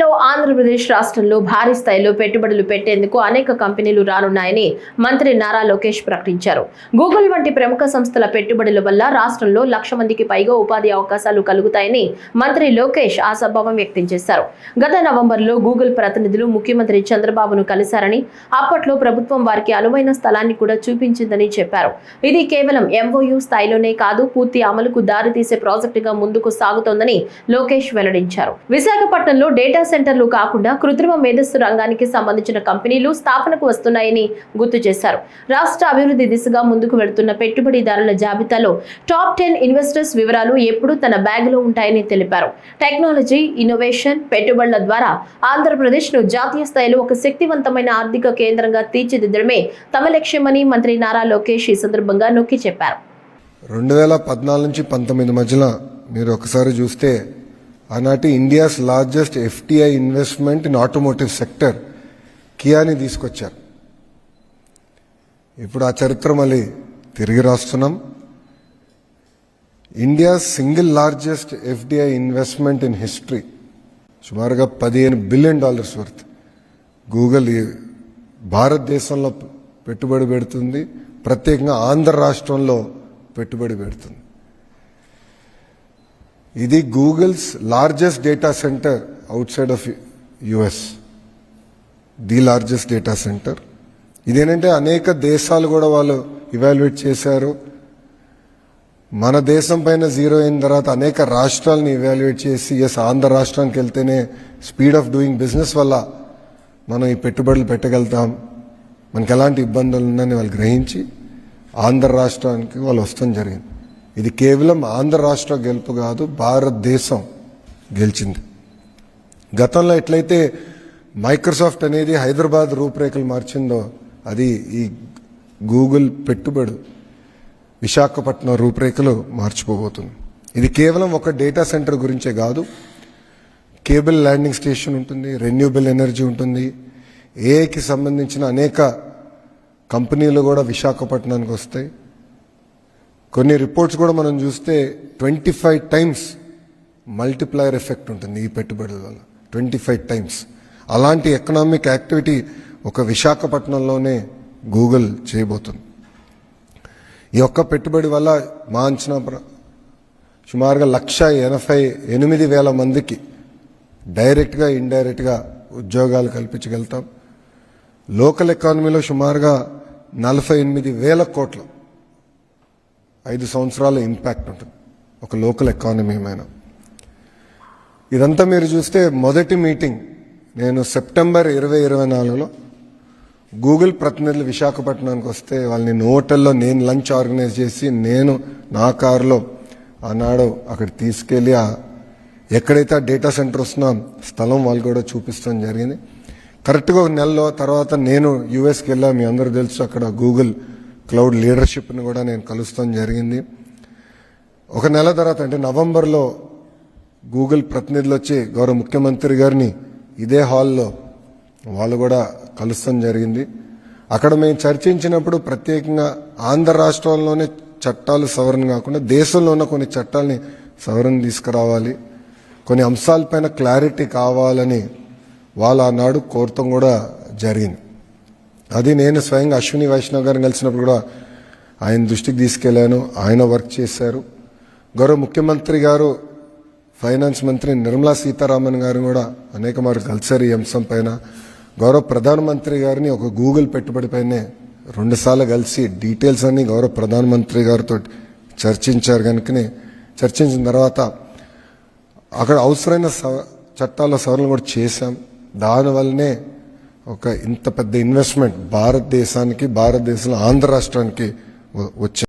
త్వరలో ఆంధ్రప్రదేశ్ రాష్ట్రంలో భారీ స్థాయిలో పెట్టుబడులు పెట్టేందుకు అనేక కంపెనీలు రానున్నాయని మంత్రి నారా లోకేష్ ప్రకటించారు. గూగుల్ వంటి ప్రముఖ సంస్థల పెట్టుబడుల వల్ల రాష్ట్రంలో 1,00,000 మందికి పైగా ఉపాధి అవకాశాలు కలుగుతాయని మంత్రి లోకేష్ ఆశాభావం వ్యక్తం చేశారు. గత నవంబర్లో గూగుల్ ప్రతినిధులు ముఖ్యమంత్రి చంద్రబాబును కలిశారని, అప్పట్లో ప్రభుత్వం వారికి అనువైన స్థలాన్ని కూడా చూపించిందని చెప్పారు. ఇది కేవలం MOU స్థాయిలోనే కాదు, పూర్తి అమలుకు దారితీసే ప్రాజెక్టుగా ముందుకు సాగుతోందని లోకేష్ వెల్లడించారు. విశాఖపట్నంలో డేటా సెంటర్లు కాకుండా కృత్రిమ మేధస్సు రంగానికి సంబంధించిన కంపెనీలు స్థాపనకు వస్తున్నాయని గుర్తు చేశారు. రాష్ట్ర అభివృద్ధి దిశగా ముందుకు వెళుతున్న పెట్టుబడిదారుల జాబితాలో టాప్ 10 ఇన్వెస్టర్స్ వివరాలు ఎప్పుడూ తన బ్యాగులో ఉంటాయని తెలిపారు. టెక్నాలజీ, ఇన్నోవేషన్, పెట్టుబడుల ద్వారా ఆంధ్రప్రదేశ్ను జాతీయ స్థాయిలో ఒక శక్తివంతమైన ఆర్థిక కేంద్రంగా తీర్చిదిద్దడమే తమ లక్ష్యమని మంత్రి నారా లోకేష్ ఈ సందర్భంగా నొక్కి చెప్పారు. 2014 నుంచి 19 మధ్యలో మీరు ఒకసారి చూస్తే ఆనాటి India's largest FDI investment in automotive sector కియాని తీసుకొచ్చారు. ఇప్పుడు ఆ చరిత్ర మళ్ళీ తిరిగి రాస్తున్నాం. India single largest FDI investment in history, సుమారుగా $15 బిలియన్ వర్త్ గూగుల్ భారతదేశంలో పెట్టుబడి పెడుతుంది, ప్రత్యేకంగా ఆంధ్ర రాష్ట్రంలో పెట్టుబడి పెడుతుంది. ఇది Google's largest data centre out side of US, the largest data centre. ఇదేంటంటే అనేక దేశాలు కూడా వాళ్ళు ఇవాల్యుయేట్ చేశారు. మన దేశం పైన జీరో అయిన తర్వాత అనేక రాష్ట్రాలను ఇవాల్యుయేట్ చేసి ఆంధ్ర రాష్ట్రానికి వెళ్తేనే స్పీడ్ ఆఫ్ డూయింగ్ బిజినెస్ వల్ల మనం ఈ పెట్టుబడులు పెట్టగలుగుతాం, మనకి ఎలాంటి ఇబ్బందులు ఉన్నాయని వాళ్ళు గ్రహించి ఆంధ్ర రాష్ట్రానికి వాళ్ళు వస్తాం జరిగింది. ఇది కేవలం ఆంధ్ర రాష్ట్ర గెలుపు కాదు, భారతదేశం గెలిచింది. గతంలో ఎట్లయితే మైక్రోసాఫ్ట్ అనేది హైదరాబాద్ రూపురేఖలు మార్చిందో, అది ఈ గూగుల్ పెట్టుబడి విశాఖపట్నం రూపురేఖలు మార్చిపోబోతుంది. ఇది కేవలం ఒక డేటా సెంటర్ గురించే కాదు, కేబుల్ ల్యాండింగ్ స్టేషన్ ఉంటుంది, రెన్యూబుల్ ఎనర్జీ ఉంటుంది, ఏఐకి సంబంధించిన అనేక కంపెనీలు కూడా విశాఖపట్నానికి వస్తాయి. కొన్ని రిపోర్ట్స్ కూడా మనం చూస్తే 25 టైమ్స్ మల్టిప్లయర్ ఎఫెక్ట్ ఉంటుంది ఈ పెట్టుబడుల వల్ల, 25 టైమ్స్. అలాంటి ఎకనామిక్ యాక్టివిటీ ఒక విశాఖపట్నంలోనే గూగుల్ చేయబోతుంది. ఈ ఒక్క పెట్టుబడి వల్ల మా అంచనా సుమారుగా 1,88,000 మందికి డైరెక్ట్గా ఇండైరెక్ట్గా ఉద్యోగాలు కల్పించగలుగుతాం. లోకల్ ఎకానమీలో సుమారుగా 48,000 కోట్ల 5 సంవత్సరాల ఇంపాక్ట్ ఉంటుంది ఒక లోకల్ ఎకానమీ మీద. ఇదంతా మీరు చూస్తే మొదటి మీటింగ్ నేను సెప్టెంబర్ 2024లో గూగుల్ ప్రతినిధులు విశాఖపట్నానికి వస్తే వాళ్ళని హోటల్లో నేను లంచ్ ఆర్గనైజ్ చేసి నేను నా కారులో ఆనాడు అక్కడ తీసుకెళ్ళి ఎక్కడైతే ఆ డేటా సెంటర్ వస్తున్నా స్థలం వాళ్ళు కూడా చూపిస్తాం జరిగింది. కరెక్ట్గా ఒక నెలలో తర్వాత నేను యుఎస్కి వెళ్ళా, మీ అందరూ తెలుసు, అక్కడ గూగుల్ క్లౌడ్ లీడర్షిప్ని కూడా నేను కలుస్తాం జరిగింది. ఒక నెల తర్వాత అంటే నవంబర్లో గూగుల్ ప్రతినిధులు వచ్చి గౌరవ ముఖ్యమంత్రి గారిని ఇదే హాల్లో వాళ్ళు కూడా కలుస్తాం జరిగింది. అక్కడ మేము చర్చించినప్పుడు ప్రత్యేకంగా ఆంధ్ర రాష్ట్రంలోనే చట్టాలు సవరణ కాకుండా దేశంలో ఉన్న కొన్ని చట్టాలని సవరణ తీసుకురావాలి, కొన్ని అంశాలపైన క్లారిటీ కావాలని వాళ్ళు ఆనాడు కోరటం కూడా జరిగింది. అది నేను స్వయంగా అశ్విని వైష్ణవ్ గారిని కలిసినప్పుడు కూడా ఆయన దృష్టికి తీసుకెళ్లాను, ఆయన వర్క్ చేశారు. గౌరవ ముఖ్యమంత్రి గారు, ఫైనాన్స్ మంత్రి నిర్మలా సీతారామన్ గారు కూడా అనేక మార్లు కలిశారు ఈ అంశం పైన. గౌరవ ప్రధానమంత్రి గారిని ఒక గూగుల్ పెట్టుబడి పైనే 2 సార్లు కలిసి డీటెయిల్స్ అన్ని గౌరవ ప్రధానమంత్రి గారితో చర్చించారు. కనుకనే చర్చించిన తర్వాత అక్కడ అవసరమైన చట్టాల సవరణ కూడా చేశాం. దానివల్లనే ఒక ఇంత పెద్ద ఇన్వెస్ట్మెంట్ భారతదేశంలో ఆంధ్ర రాష్ట్రానికి వచ్చింది.